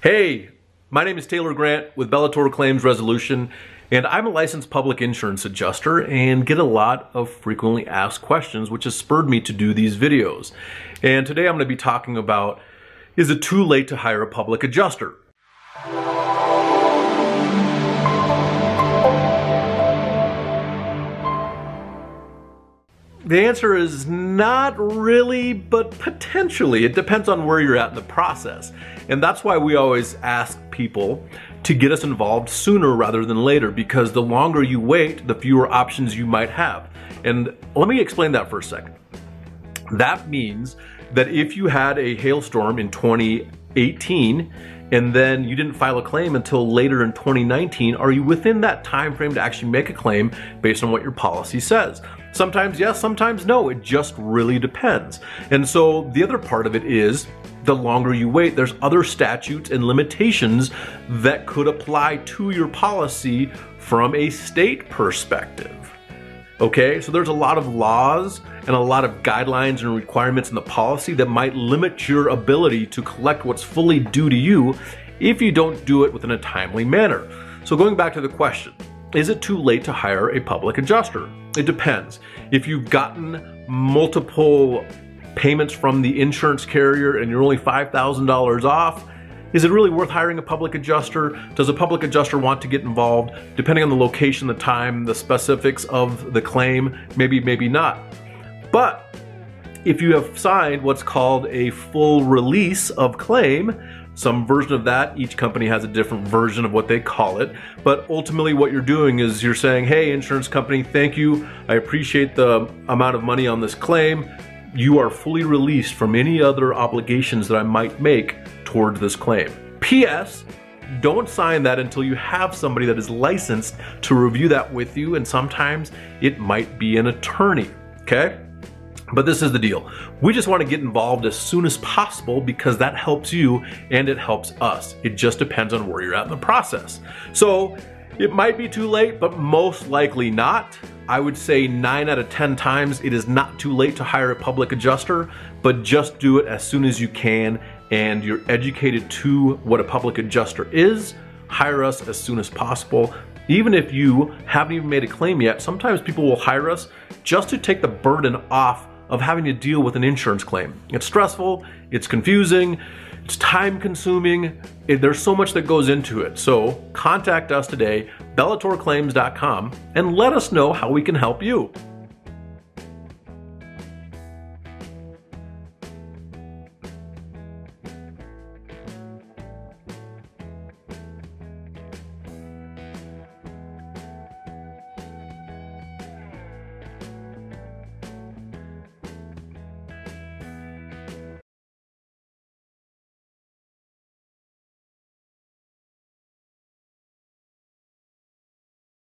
Hey, my name is Taylor Grant with Bellator Claims Resolution, and I'm a licensed public insurance adjuster and get a lot of frequently asked questions, which has spurred me to do these videos. And today I'm going to be talking about, is it too late to hire a public adjuster? The answer is not really, but potentially. It depends on where you're at in the process. And that's why we always ask people to get us involved sooner rather than later, because the longer you wait, the fewer options you might have. And let me explain that for a second. That means that if you had a hailstorm in 2018 and then you didn't file a claim until later in 2019, are you within that time frame to actually make a claim based on what your policy says? Sometimes yes, sometimes no. It just really depends. And so the other part of it is, the longer you wait, there's other statutes and limitations that could apply to your policy from a state perspective. Okay, so there's a lot of laws and a lot of guidelines and requirements in the policy that might limit your ability to collect what's fully due to you if you don't do it within a timely manner. So going back to the question, is it too late to hire a public adjuster? It depends. If you've gotten multiple payments from the insurance carrier and you're only $5,000 off, is it really worth hiring a public adjuster? Does a public adjuster want to get involved? Depending on the location, the time, the specifics of the claim, maybe, maybe not. But if you have signed what's called a full release of claim, some version of that, each company has a different version of what they call it, but ultimately what you're doing is you're saying, hey, insurance company, thank you. I appreciate the amount of money on this claim. You are fully released from any other obligations that I might make towards this claim. P.S. Don't sign that until you have somebody that is licensed to review that with you, and sometimes it might be an attorney, okay? But this is the deal. We just want to get involved as soon as possible because that helps you and it helps us. It just depends on where you're at in the process. So it might be too late, but most likely not. I would say 9 out of 10 times it is not too late to hire a public adjuster, but just do it as soon as you can and you're educated to what a public adjuster is. Hire us as soon as possible. Even if you haven't even made a claim yet, sometimes people will hire us just to take the burden off of having to deal with an insurance claim. It's stressful, it's confusing, it's time consuming, there's so much that goes into it. So contact us today, bellatorclaims.com, and let us know how we can help you.